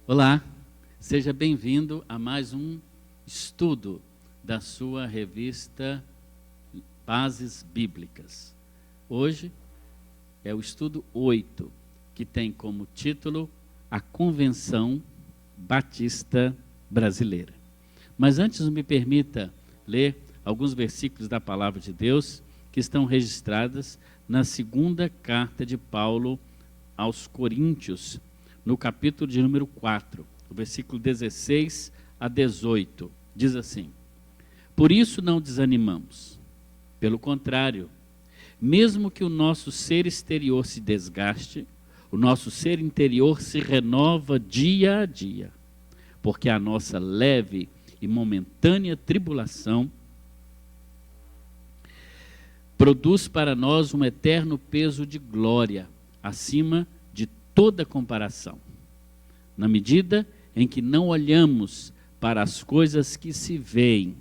Olá, seja bem-vindo a mais um estudo da sua revista Bases Bíblicas. Hoje é o estudo 8, que tem como título A Convenção Batista Brasileira. Mas antes me permita ler alguns versículos da Palavra de Deus que estão registrados na segunda carta de Paulo aos Coríntios, no capítulo de número 4, o versículo 16 a 18, diz assim: Por isso não desanimamos, pelo contrário, mesmo que o nosso ser exterior se desgaste, o nosso ser interior se renova dia a dia, porque a nossa leve e momentânea tribulação produz para nós um eterno peso de glória, acima de toda comparação, na medida em que não olhamos para as coisas que se veem,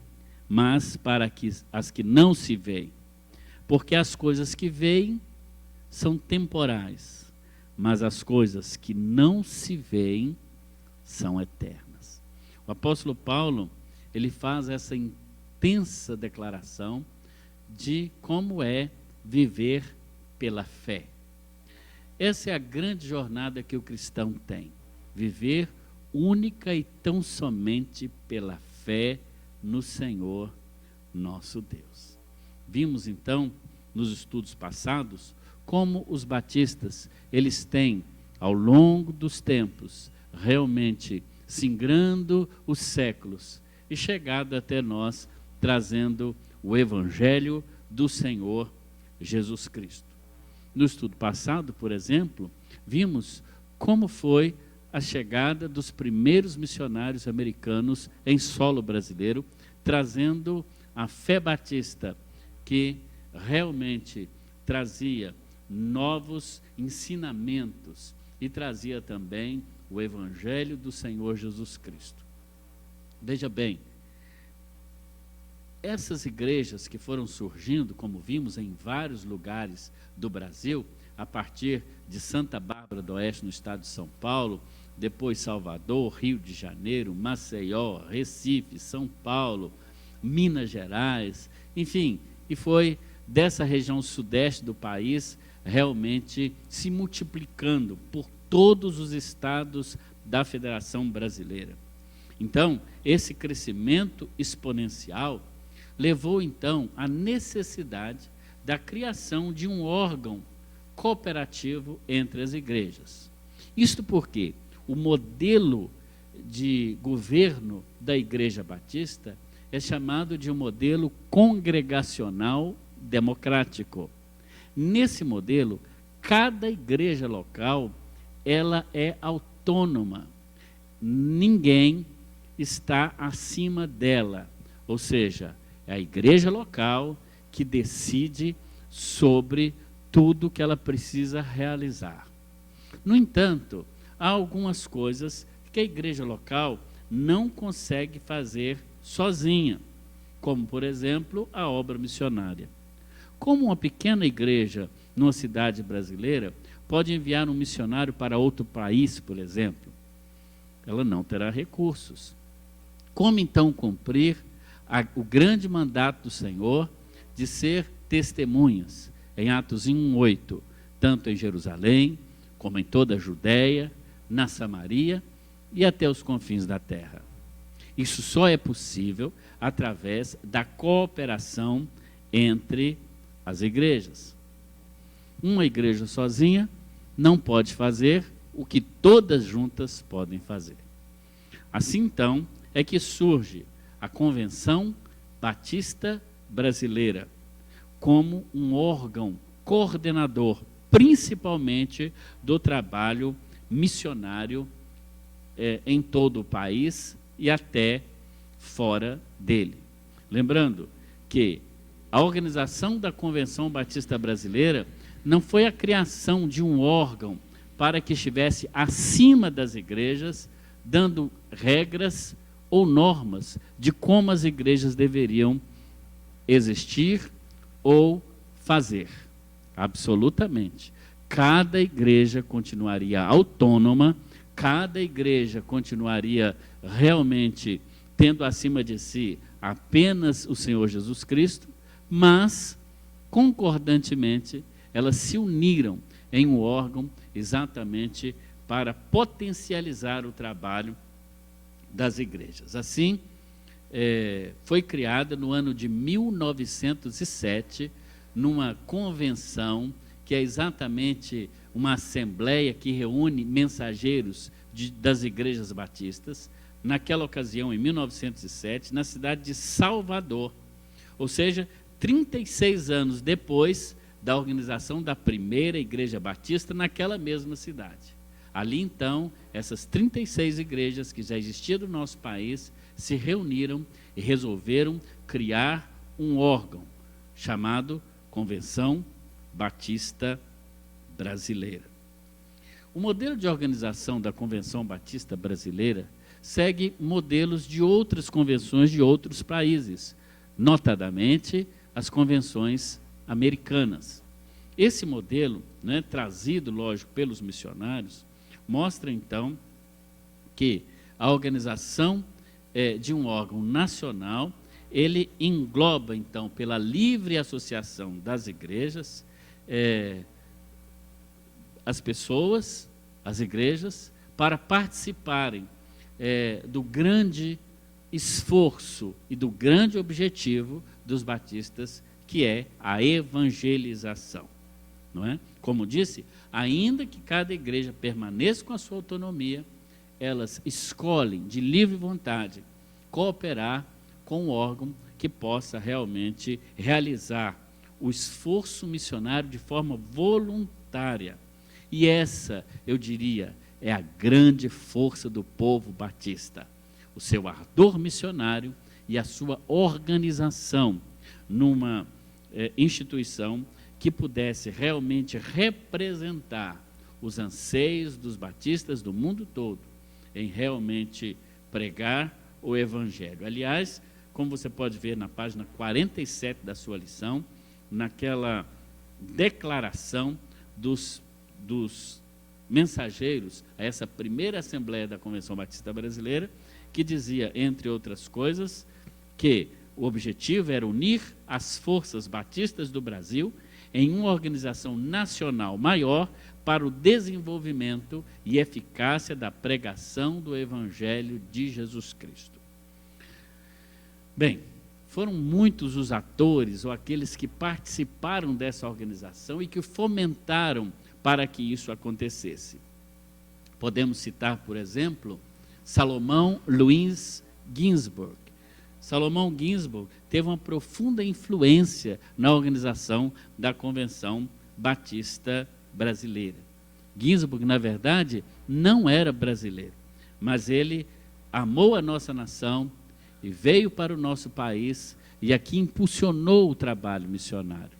mas para as que não se veem. Porque as coisas que veem são temporais, mas as coisas que não se veem são eternas. O apóstolo Paulo, ele faz essa intensa declaração de como é viver pela fé. Essa é a grande jornada que o cristão tem, viver única e tão somente pela fé no Senhor nosso Deus. Vimos então, nos estudos passados, como os batistas, eles têm, ao longo dos tempos, realmente singrando os séculos e chegado até nós, trazendo o Evangelho do Senhor Jesus Cristo. No estudo passado, por exemplo, vimos como foi a chegada dos primeiros missionários americanos em solo brasileiro, trazendo a fé batista, que realmente trazia novos ensinamentos e trazia também o Evangelho do Senhor Jesus Cristo. Veja bem, essas igrejas que foram surgindo, como vimos em vários lugares do Brasil, a partir de Santa Bárbara do Oeste, no estado de São Paulo, depois Salvador, Rio de Janeiro, Maceió, Recife, São Paulo, Minas Gerais, enfim, e foi dessa região sudeste do país realmente se multiplicando por todos os estados da Federação Brasileira. Então, esse crescimento exponencial levou então à necessidade da criação de um órgão cooperativo entre as igrejas. Isto porque o modelo de governo da Igreja Batista é chamado de um modelo congregacional democrático. Nesse modelo, cada igreja local, ela é autônoma. Ninguém está acima dela, ou seja, é a igreja local que decide sobre tudo que ela precisa realizar. No entanto, há algumas coisas que a igreja local não consegue fazer sozinha, como, por exemplo, a obra missionária. Como uma pequena igreja numa cidade brasileira pode enviar um missionário para outro país, por exemplo? Ela não terá recursos. Como então cumprir o grande mandato do Senhor de ser testemunhas, em Atos 1:8, tanto em Jerusalém, como em toda a Judéia, na Samaria e até os confins da terra. Isso só é possível através da cooperação entre as igrejas. Uma igreja sozinha não pode fazer o que todas juntas podem fazer. Assim então é que surge a Convenção Batista Brasileira, como um órgão coordenador, principalmente do trabalho missionário em todo o país e até fora dele. Lembrando que a organização da Convenção Batista Brasileira não foi a criação de um órgão para que estivesse acima das igrejas, dando regras ou normas de como as igrejas deveriam existir ou fazer. Absolutamente. cada igreja continuaria autônoma, cada igreja continuaria realmente tendo acima de si apenas o Senhor Jesus Cristo, mas, concordantemente, elas se uniram em um órgão exatamente para potencializar o trabalho das igrejas. Assim, foi criada no ano de 1907, numa convenção, que é exatamente uma assembleia que reúne mensageiros das igrejas batistas, naquela ocasião, em 1907, na cidade de Salvador, ou seja, 36 anos depois da organização da primeira igreja batista naquela mesma cidade. Ali, então, essas 36 igrejas que já existiam no nosso país se reuniram e resolveram criar um órgão chamado Convenção Batista Brasileira. O modelo de organização da Convenção Batista Brasileira segue modelos de outras convenções de outros países, notadamente as convenções americanas. Esse modelo, trazido, lógico, pelos missionários, mostra, então, que a organização de um órgão nacional, ele engloba, então, pela livre associação das igrejas, as pessoas, as igrejas, para participarem do grande esforço e do grande objetivo dos batistas, que é a evangelização. Não é? Como disse, ainda que cada igreja permaneça com a sua autonomia, elas escolhem de livre vontade cooperar com um órgão que possa realmente realizar o esforço missionário de forma voluntária. E essa, eu diria, é a grande força do povo batista, o seu ardor missionário e a sua organização numa instituição que pudesse realmente representar os anseios dos batistas do mundo todo em realmente pregar o Evangelho. Aliás, como você pode ver na página 47 da sua lição, naquela declaração dos mensageiros a essa primeira Assembleia da Convenção Batista Brasileira, que dizia, entre outras coisas, que o objetivo era unir as forças batistas do Brasil em uma organização nacional maior para o desenvolvimento e eficácia da pregação do Evangelho de Jesus Cristo. Bem, foram muitos os atores ou aqueles que participaram dessa organização e que fomentaram para que isso acontecesse. Podemos citar, por exemplo, Salomão Luiz Ginsburg. Salomão Ginsburg teve uma profunda influência na organização da Convenção Batista Brasileira. Ginsburg, na verdade, não era brasileiro, mas ele amou a nossa nação e veio para o nosso país e aqui impulsionou o trabalho missionário.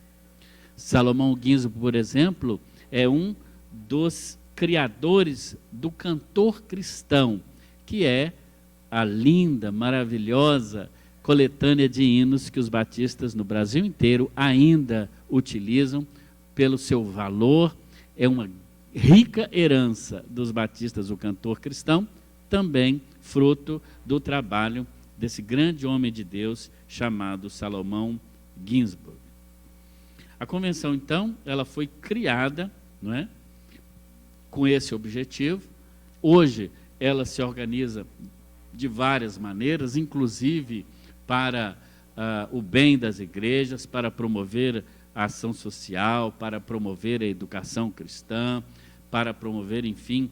Salomão Ginsburg, por exemplo, é um dos criadores do cantor cristão, que é a linda, maravilhosa coletânea de hinos que os batistas no Brasil inteiro ainda utilizam pelo seu valor. É uma rica herança dos batistas, o cantor cristão, também fruto do trabalho desse grande homem de Deus chamado Salomão Ginsburg. A convenção, então, ela foi criada, não é, com esse objetivo. Hoje, ela se organiza de várias maneiras, inclusive para o bem das igrejas, para promover a ação social, para promover a educação cristã, para promover, enfim,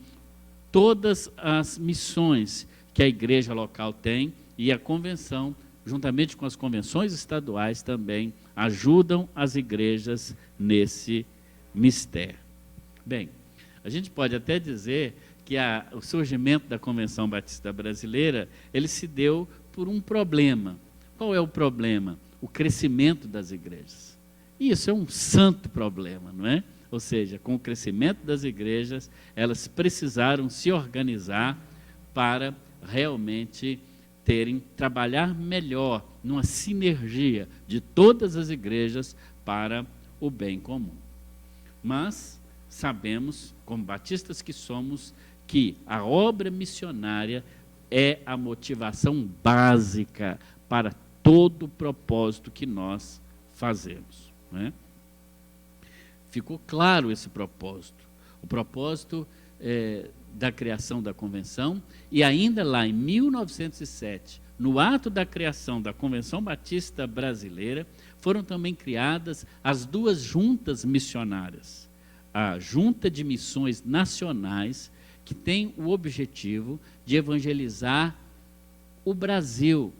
todas as missões que a igreja local tem, e a convenção, juntamente com as convenções estaduais, também ajudam as igrejas nesse mistério. Bem, a gente pode até dizer que o surgimento da Convenção Batista Brasileira, ele se deu por um problema. Qual é o problema? O crescimento das igrejas. E isso é um santo problema, não é? Ou seja, com o crescimento das igrejas, elas precisaram se organizar para realmente trabalhar melhor numa sinergia de todas as igrejas para o bem comum. Mas sabemos, como batistas que somos, que a obra missionária é a motivação básica para todo o propósito que nós fazemos, né? Ficou claro esse propósito, o propósito da criação da convenção, e ainda lá em 1907, no ato da criação da Convenção Batista Brasileira, foram também criadas as duas juntas missionárias, a Junta de Missões Nacionais, que tem o objetivo de evangelizar o Brasil,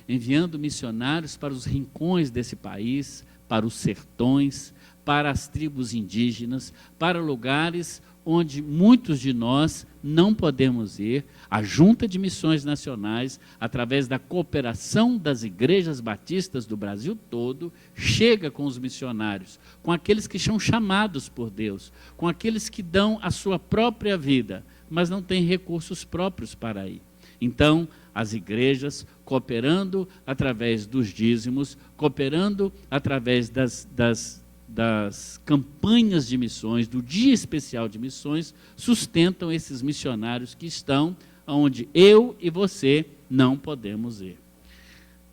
enviando missionários para os rincões desse país, para os sertões, para as tribos indígenas, para lugares onde muitos de nós não podemos ir. A Junta de Missões Nacionais, através da cooperação das igrejas batistas do Brasil todo, chega com os missionários, com aqueles que são chamados por Deus, com aqueles que dão a sua própria vida, mas não têm recursos próprios para ir. Então, as igrejas, cooperando através dos dízimos, cooperando através das campanhas de missões, do Dia Especial de Missões, sustentam esses missionários que estão onde eu e você não podemos ir.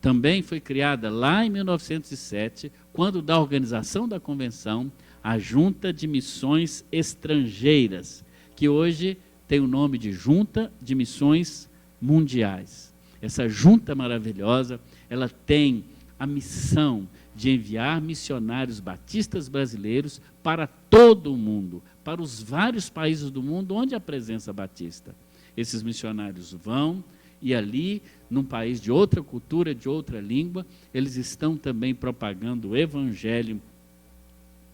Também foi criada lá em 1907, quando da organização da convenção, a Junta de Missões Estrangeiras, que hoje tem o nome de Junta de Missões Mundiais. Essa junta maravilhosa, ela tem a missão de enviar missionários batistas brasileiros para todo o mundo, para os vários países do mundo onde há presença batista. Esses missionários vão e ali, num país de outra cultura, de outra língua, eles estão também propagando o evangelho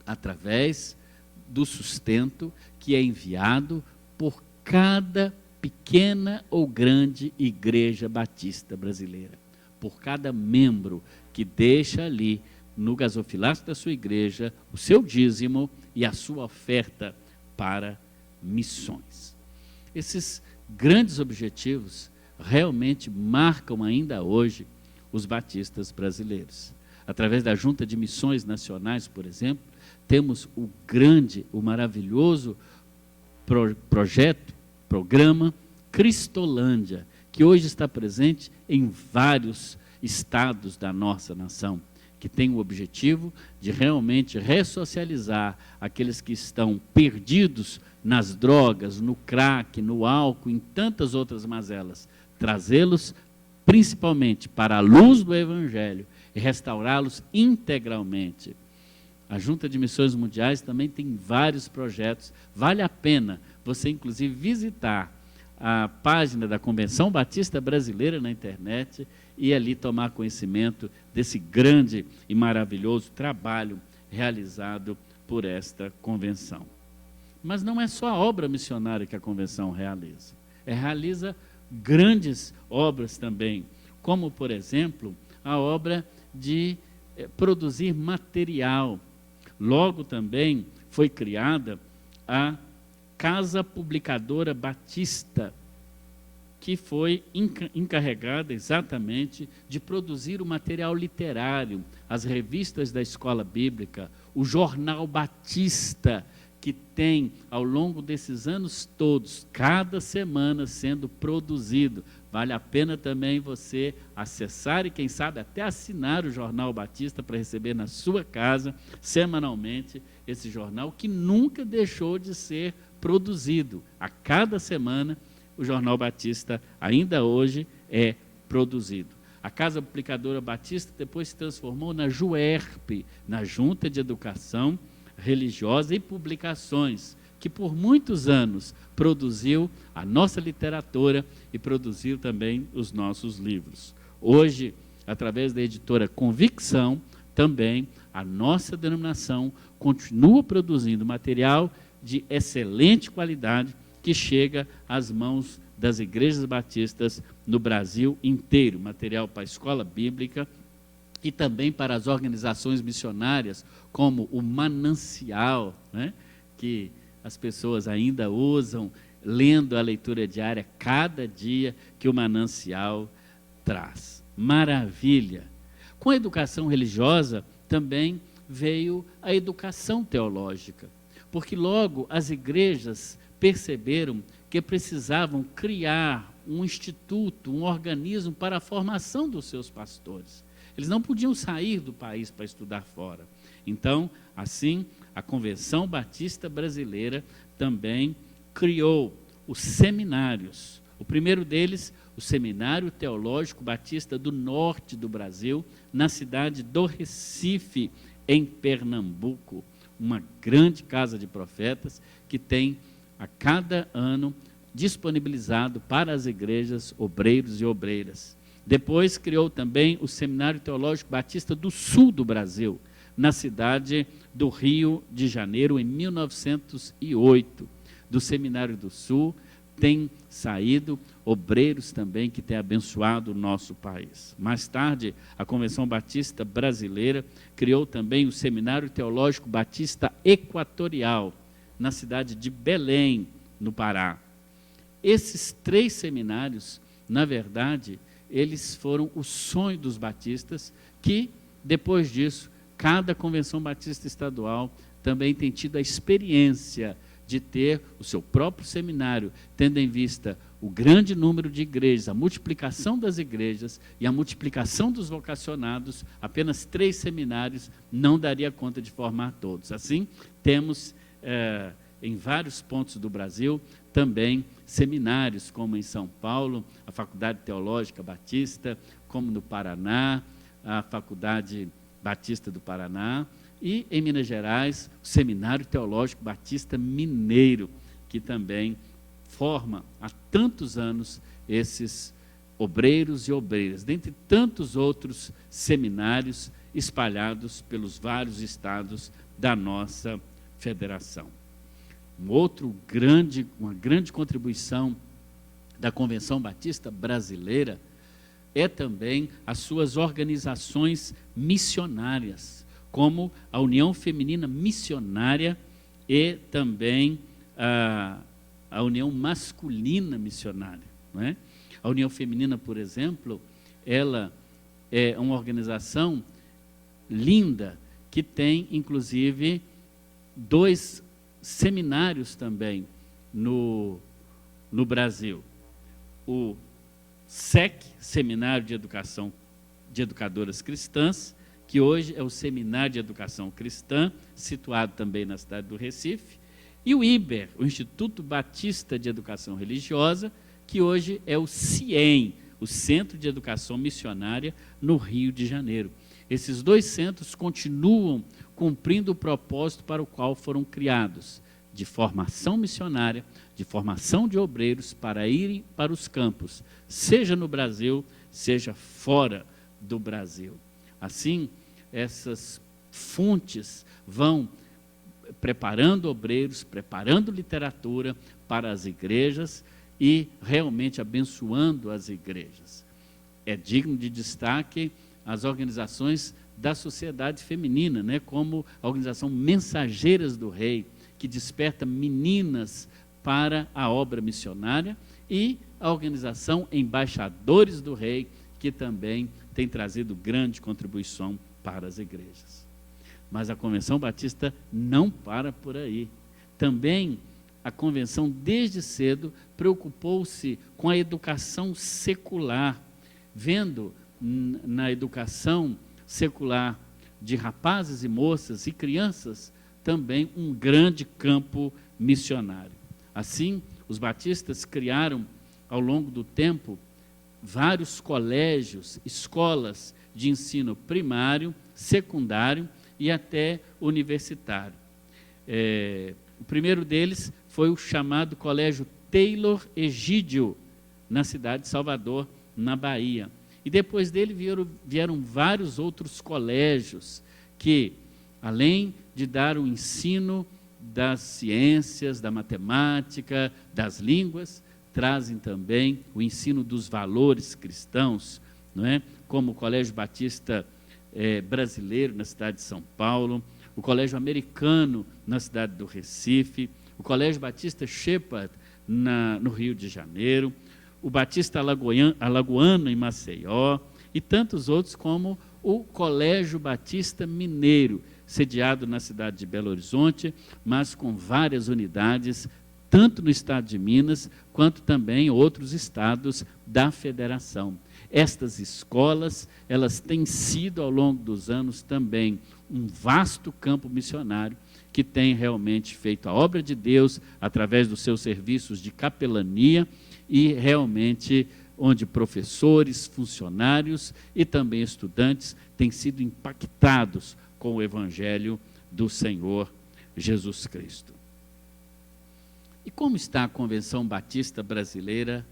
através do sustento que é enviado por cada pequena ou grande igreja batista brasileira, por cada membro que deixa ali no gasofilácio da sua igreja o seu dízimo e a sua oferta para missões. Esses grandes objetivos realmente marcam ainda hoje os batistas brasileiros. Através da Junta de Missões Nacionais, por exemplo, temos o maravilhoso programa Cristolândia, que hoje está presente em vários estados da nossa nação, que tem o objetivo de realmente ressocializar aqueles que estão perdidos nas drogas, no crack, no álcool, em tantas outras mazelas, trazê-los principalmente para a luz do Evangelho e restaurá-los integralmente. A Junta de Missões Mundiais também tem vários projetos, vale a pena você inclusive visitar a página da Convenção Batista Brasileira na internet e ali tomar conhecimento desse grande e maravilhoso trabalho realizado por esta convenção. Mas não é só a obra missionária que a convenção realiza. Realiza grandes obras também, como, por exemplo, a obra de produzir material. Logo também foi criada a Casa Publicadora Batista, que foi encarregada exatamente de produzir o material literário, as revistas da Escola Bíblica, o Jornal Batista, que tem, ao longo desses anos todos, cada semana sendo produzido. Vale a pena também você acessar e, quem sabe, até assinar o Jornal Batista para receber na sua casa, semanalmente, esse jornal que nunca deixou de ser produzido. A cada semana, o Jornal Batista, ainda hoje, é produzido. A Casa Publicadora Batista depois se transformou na JUERP, na Junta de Educação Religiosa e Publicações, que por muitos anos produziu a nossa literatura e produziu também os nossos livros. Hoje, através da editora Convicção, também a nossa denominação continua produzindo material de excelente qualidade que chega às mãos das igrejas batistas no Brasil inteiro, material para a escola bíblica e também para as organizações missionárias, como o Manancial, né, que as pessoas ainda usam, lendo a leitura diária cada dia que o Manancial traz. Maravilha! Com a educação religiosa também veio a educação teológica, porque logo as igrejas perceberam que precisavam criar um instituto, um organismo para a formação dos seus pastores. Eles não podiam sair do país para estudar fora. Então, assim, a Convenção Batista Brasileira também criou os seminários. O primeiro deles, o Seminário Teológico Batista do Norte do Brasil, na cidade do Recife, em Pernambuco. Uma grande casa de profetas que tem a cada ano disponibilizado para as igrejas obreiros e obreiras. Depois criou também o Seminário Teológico Batista do Sul do Brasil, na cidade do Rio de Janeiro, em 1908. Do Seminário do Sul tem saído obreiros também que têm abençoado o nosso país. Mais tarde, a Convenção Batista Brasileira criou também o Seminário Teológico Batista Equatorial, na cidade de Belém, no Pará. Esses 3 seminários, na verdade, eles foram o sonho dos batistas, que, depois disso, cada Convenção Batista Estadual também tem tido a experiência de ter o seu próprio seminário, tendo em vista o grande número de igrejas, a multiplicação das igrejas e a multiplicação dos vocacionados. Apenas 3 seminários não daria conta de formar todos. Assim, temos em vários pontos do Brasil também seminários, como em São Paulo, a Faculdade Teológica Batista, como no Paraná, a Faculdade Batista do Paraná, e em Minas Gerais, o Seminário Teológico Batista Mineiro, que também forma há tantos anos esses obreiros e obreiras, dentre tantos outros seminários espalhados pelos vários estados da nossa federação. Uma grande contribuição da Convenção Batista Brasileira é também as suas organizações missionárias, como a União Feminina Missionária e também a União Masculina Missionária. Não é? A União Feminina, por exemplo, ela é uma organização linda, que tem, inclusive, 2 seminários também no Brasil. O SEC, Seminário de Educação de Educadoras Cristãs, que hoje é o Seminário de Educação Cristã, situado também na cidade do Recife, e o IBER, o Instituto Batista de Educação Religiosa, que hoje é o CIEM, o Centro de Educação Missionária, no Rio de Janeiro. Esses 2 centros continuam cumprindo o propósito para o qual foram criados, de formação missionária, de formação de obreiros para irem para os campos, seja no Brasil, seja fora do Brasil. Assim, essas fontes vão preparando obreiros, preparando literatura para as igrejas e realmente abençoando as igrejas. É digno de destaque as organizações da sociedade feminina, né, como a organização Mensageiras do Rei, que desperta meninas para a obra missionária, e a organização Embaixadores do Rei, que também tem trazido grande contribuição para as igrejas. Mas a Convenção Batista não para por aí. Também a Convenção, desde cedo, preocupou-se com a educação secular, vendo na educação secular de rapazes e moças e crianças também um grande campo missionário. Assim, os batistas criaram, ao longo do tempo, vários colégios, escolas de ensino primário, secundário e até universitário. O primeiro deles foi o chamado Colégio Taylor Egídio, na cidade de Salvador, na Bahia. E depois dele vieram vários outros colégios que, além de dar o ensino das ciências, da matemática, das línguas, trazem também o ensino dos valores cristãos, não é? Como o Colégio Batista Brasileiro, na cidade de São Paulo, o Colégio Americano, na cidade do Recife, o Colégio Batista Shepherd, no Rio de Janeiro, o Batista Alagoano, em Maceió, e tantos outros, como o Colégio Batista Mineiro, sediado na cidade de Belo Horizonte, mas com várias unidades, tanto no estado de Minas, quanto também outros estados da federação. Estas escolas, elas têm sido, ao longo dos anos, também um vasto campo missionário, que tem realmente feito a obra de Deus, através dos seus serviços de capelania, e realmente onde professores, funcionários e também estudantes têm sido impactados com o Evangelho do Senhor Jesus Cristo. E como está a Convenção Batista Brasileira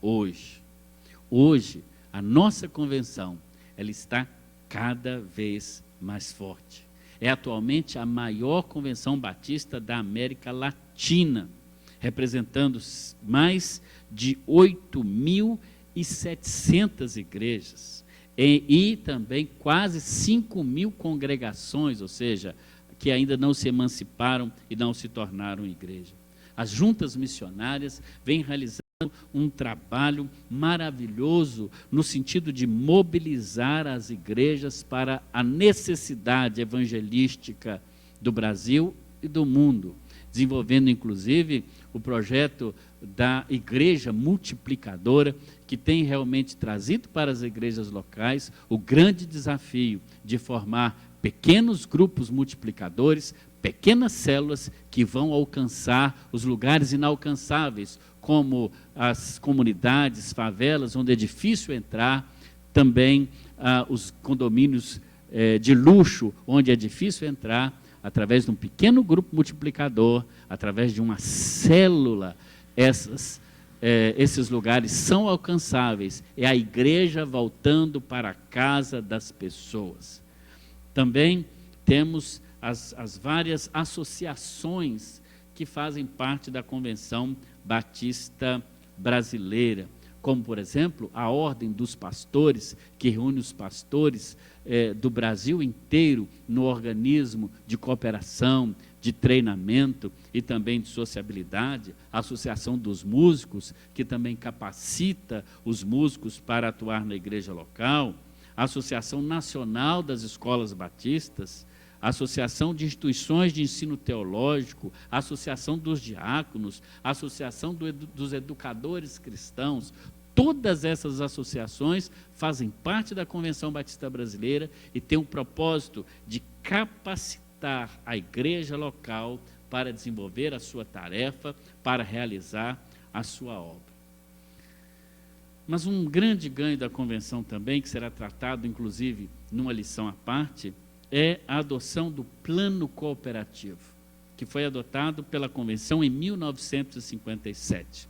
hoje? Hoje, a nossa convenção, ela está cada vez mais forte. É atualmente a maior convenção batista da América Latina, representando mais de 8.700 igrejas e também quase 5.000 congregações, ou seja, que ainda não se emanciparam e não se tornaram igreja. As juntas missionárias vêm realizando um trabalho maravilhoso no sentido de mobilizar as igrejas para a necessidade evangelística do Brasil e do mundo, desenvolvendo inclusive o projeto da Igreja Multiplicadora, que tem realmente trazido para as igrejas locais o grande desafio de formar pequenos grupos multiplicadores, pequenas células que vão alcançar os lugares inalcançáveis, como as comunidades, favelas, onde é difícil entrar, também os condomínios de luxo, onde é difícil entrar, através de um pequeno grupo multiplicador, através de uma célula, esses lugares são alcançáveis. É a igreja voltando para a casa das pessoas. Também temos as várias associações que fazem parte da Convenção Batista Brasileira, como, por exemplo, a Ordem dos Pastores, que reúne os pastores do Brasil inteiro no organismo de cooperação, de treinamento e também de sociabilidade, a Associação dos Músicos, que também capacita os músicos para atuar na igreja local, a Associação Nacional das Escolas Batistas, a Associação de Instituições de Ensino Teológico, a Associação dos Diáconos, a Associação dos Educadores Cristãos. Todas essas associações fazem parte da Convenção Batista Brasileira e têm o propósito de capacitar a igreja local para desenvolver a sua tarefa, para realizar a sua obra. Mas um grande ganho da convenção também, que será tratado inclusive numa lição à parte, é a adoção do plano cooperativo, que foi adotado pela convenção em 1957,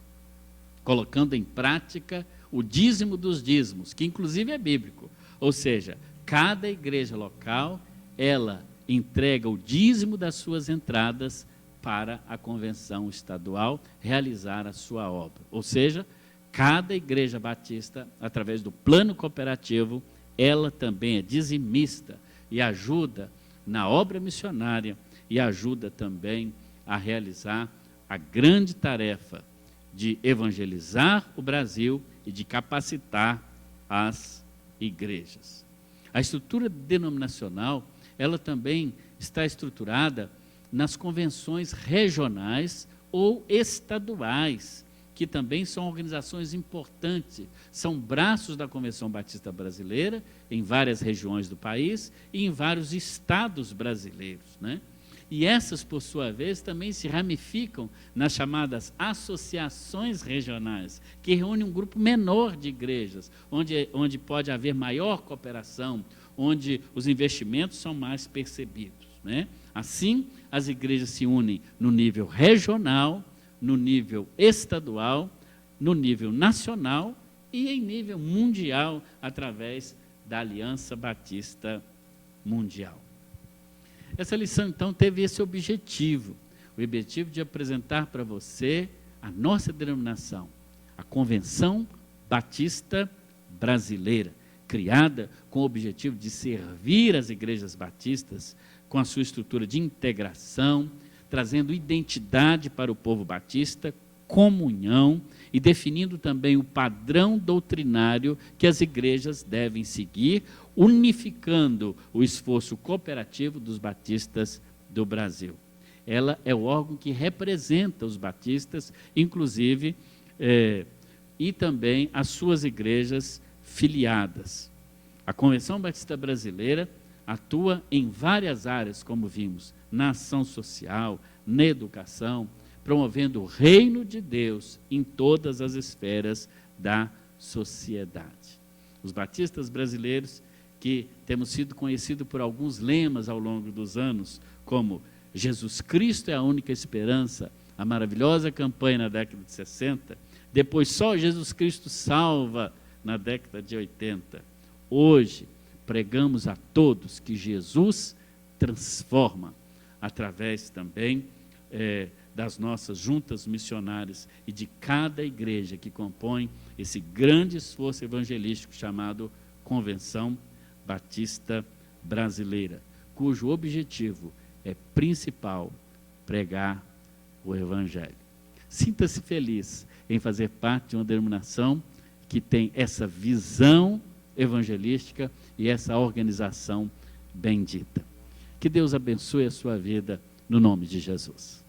colocando em prática o dízimo dos dízimos, que inclusive é bíblico, ou seja, cada igreja local, ela entrega o dízimo das suas entradas para a convenção estadual realizar a sua obra, ou seja, cada igreja batista, através do plano cooperativo, ela também é dizimista e ajuda na obra missionária e ajuda também a realizar a grande tarefa de evangelizar o Brasil e de capacitar as igrejas. A estrutura denominacional, ela também está estruturada nas convenções regionais ou estaduais, que também são organizações importantes, são braços da Convenção Batista Brasileira, em várias regiões do país e em vários estados brasileiros, né? E essas, por sua vez, também se ramificam nas chamadas associações regionais, que reúnem um grupo menor de igrejas, onde pode haver maior cooperação, onde os investimentos são mais percebidos, né? Assim, as igrejas se unem no nível regional, no nível estadual, no nível nacional e em nível mundial, através da Aliança Batista Mundial. Essa lição, então, teve esse objetivo, o objetivo de apresentar para você a nossa denominação, a Convenção Batista Brasileira, criada com o objetivo de servir as igrejas batistas com a sua estrutura de integração, trazendo identidade para o povo batista, comunhão e definindo também o padrão doutrinário que as igrejas devem seguir, unificando o esforço cooperativo dos batistas do Brasil. Ela é o órgão que representa os batistas, inclusive, e também as suas igrejas filiadas. A Convenção Batista Brasileira atua em várias áreas, como vimos, na ação social, na educação, promovendo o reino de Deus em todas as esferas da sociedade. Os batistas brasileiros, que temos sido conhecidos por alguns lemas ao longo dos anos, como Jesus Cristo é a única esperança, a maravilhosa campanha na década de 60, depois só Jesus Cristo salva na década de 80. Hoje, pregamos a todos que Jesus transforma, através também das nossas juntas missionárias e de cada igreja que compõe esse grande esforço evangelístico chamado Convenção Batista Brasileira, cujo objetivo é principal pregar o Evangelho. Sinta-se feliz em fazer parte de uma denominação que tem essa visão evangelística e essa organização bendita. Que Deus abençoe a sua vida no nome de Jesus.